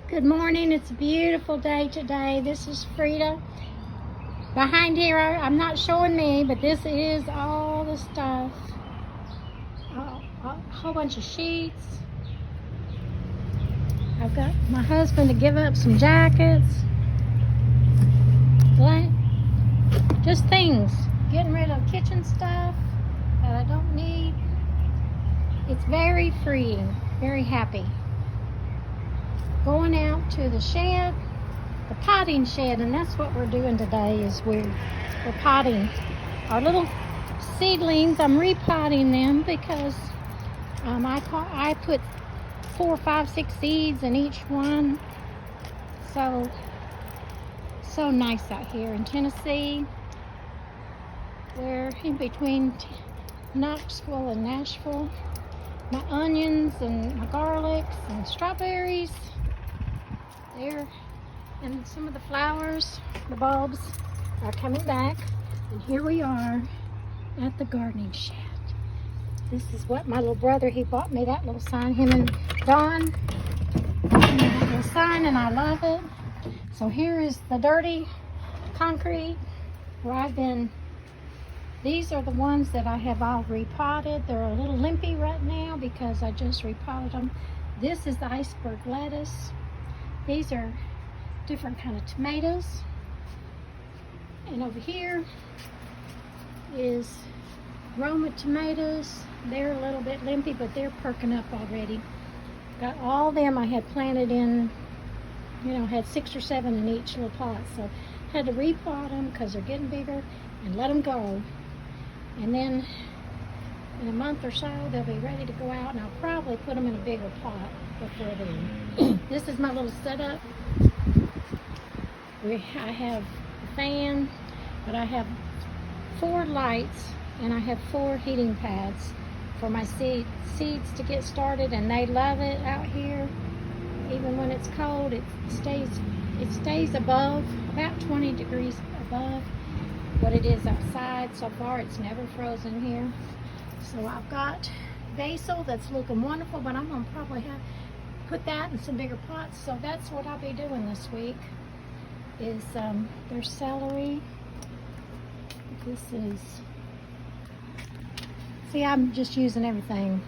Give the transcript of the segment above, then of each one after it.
Good morning. It's a beautiful day today. This is Frida. Behind here, I'm not showing me, but this is all the stuff. A whole bunch of sheets. I've got my husband to give up some jackets. Just things. Getting rid of kitchen stuff that I don't need. It's very freeing, very happy. Going out to the shed, the potting shed, and that's what we're doing today. Is we're potting our little seedlings. I'm repotting them because I put 4, 5, 6 seeds in each one. So nice out here in Tennessee. We're in between Knoxville and Nashville. My onions and my garlics and strawberries there, and some of the flowers, the bulbs are coming back. And here we are at the gardening shed. This is what my little brother, he bought me that little sign, him and Don, that little sign, and I love it. So here is the dirty concrete where these are the ones that I have all repotted. They're a little limpy right now because I just repotted them. This is the iceberg lettuce. These are different kind of tomatoes. And over here is Roma tomatoes. They're a little bit limpy, but they're perking up already. Got all them I had planted in, had 6 or 7 in each little pot. So had to repot them because they're getting bigger and let them go. And then in a month or so, they'll be ready to go out, and I'll probably put them in a bigger pot before then. This is my little setup. I have a fan, but I have 4 lights, and I have 4 heating pads for my seeds to get started, and they love it out here. Even when it's cold, it stays above, about 20 degrees above what it is outside. So far it's never frozen here. So I've got basil that's looking wonderful, but I'm gonna probably put that in some bigger pots. So that's what I'll be doing this week. Is there's celery. This is, see, I'm just using everything.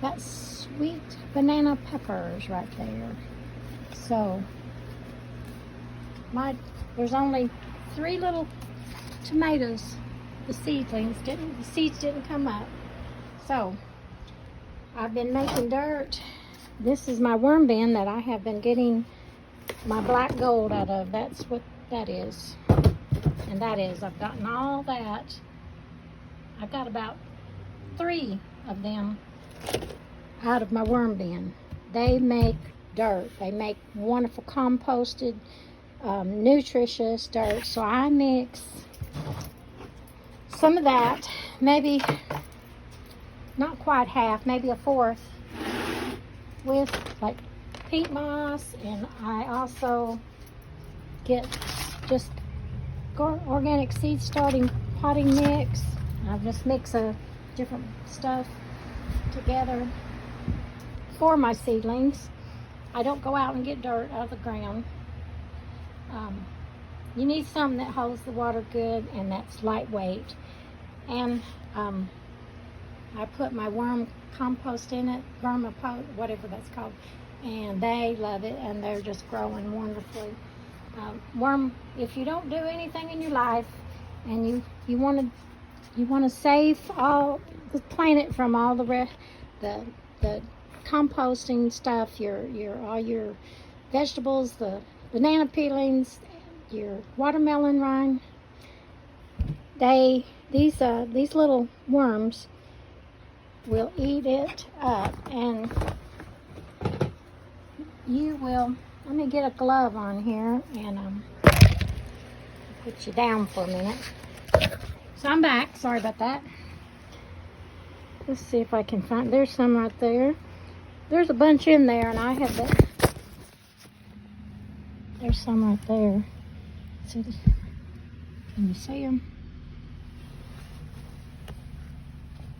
That's sweet banana peppers right there. So there's only 3 little tomatoes. The seeds didn't come up. So I've been making dirt. This is my worm bin that I have been getting my black gold out of. That's what that is. And that is, I've gotten all that. I've got about 3 of them out of my worm bin. They make dirt. They make wonderful composted, nutritious dirt. So I mix some of that, maybe not quite half, maybe 1/4, with like peat moss, and I also get just organic seed starting potting mix. I just mix a different stuff together for my seedlings. I don't go out and get dirt out of the ground. You need something that holds the water good and that's lightweight. And I put my worm compost in it, vermicompost, whatever that's called, and they love it, and they're just growing wonderfully. If you don't do anything in your life, and you want to save all the planet from all the composting stuff, all your vegetables, the banana peelings, your watermelon rind, these little worms will eat it up, and you will. Let me get a glove on here and put you down for a minute. So I'm back. Sorry about that. Let's see if I can find. There's some right there. There's a bunch in there, and I have that. There's some right there. See, can you see them?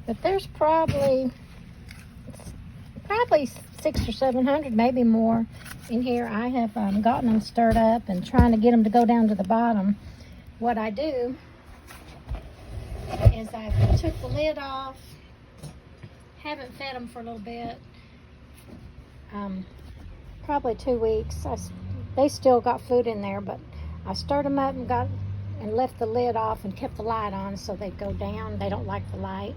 But there's probably 600 or 700, maybe more, in here. I have gotten them stirred up and trying to get them to go down to the bottom. What I do is I took the lid off, haven't fed them for a little bit, probably 2 weeks. They still got food in there, but I stirred them up and left the lid off and kept the light on so they'd go down. They don't like the light.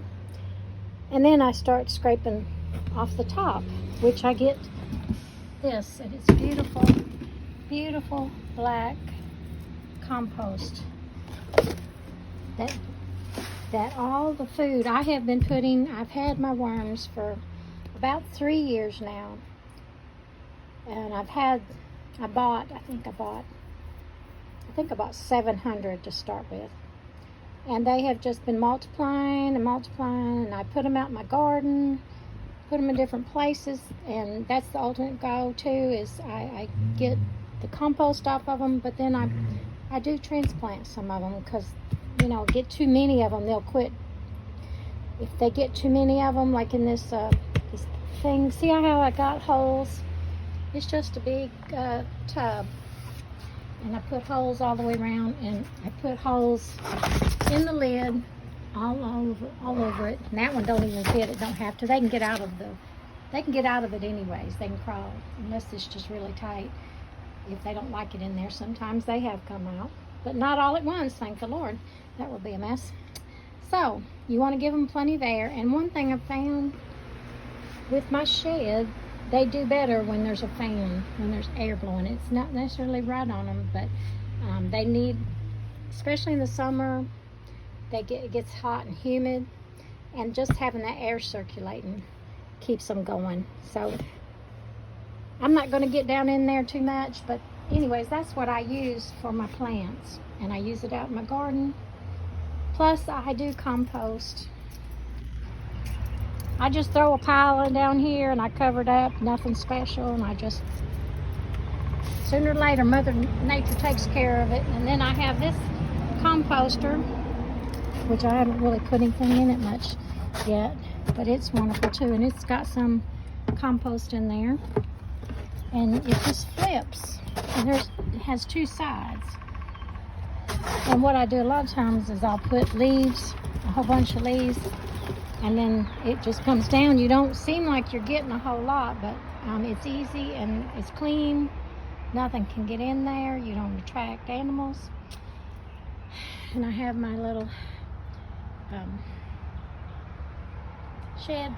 And then I start scraping off the top, which I get this, and it's beautiful, beautiful black compost. That all the food I have been putting, I've had my worms for about 3 years now. And I think I bought 700 to start with. And they have just been multiplying and multiplying, and I put them out in my garden, put them in different places, and that's the ultimate goal too, is I get the compost off of them, but then I do transplant some of them, because get too many of them, they'll quit. If they get too many of them, like in this thing, see how I got holes? It's just a big tub, and I put holes all the way around, and I put holes in the lid all over it. And that one don't even fit. It don't have to. They can get out of it anyways. They can crawl, unless it's just really tight. If they don't like it in there, sometimes they have come out, but not all at once, thank the Lord. That would be a mess. So you want to give them plenty of air. And one thing I've found with my shed, they do better when there's a fan, when there's air blowing. It's not necessarily right on them, but they need, especially in the summer, it gets hot and humid, and just having that air circulating keeps them going. So I'm not going to get down in there too much, but anyways, that's what I use for my plants, and I use it out in my garden. Plus I do compost. I just throw a pile down here and I cover it up, nothing special, and I just, sooner or later, Mother Nature takes care of it. And then I have this composter, which I haven't really put anything in it much yet, but it's wonderful too, and it's got some compost in there, and it just flips, and it has 2 sides. And what I do a lot of times is I'll put leaves, a whole bunch of leaves, and then it just comes down. You don't seem like you're getting a whole lot, but it's easy and it's clean. Nothing can get in there. You don't attract animals. And I have my little shed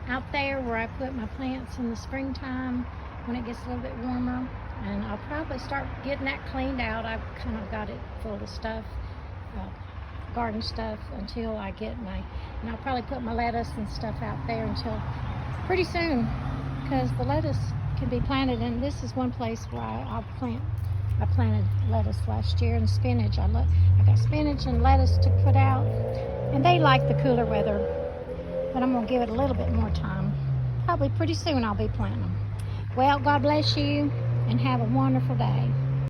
out there where I put my plants in the springtime when it gets a little bit warmer. And I'll probably start getting that cleaned out. I've kind of got it full of stuff, garden stuff, until I get and I'll probably put my lettuce and stuff out there until pretty soon, because the lettuce can be planted, and this is one place where I planted lettuce last year, and spinach. I got spinach and lettuce to put out, and they like the cooler weather, but I'm going to give it a little bit more time. Probably pretty soon I'll be planting them. Well, God bless you, and have a wonderful day.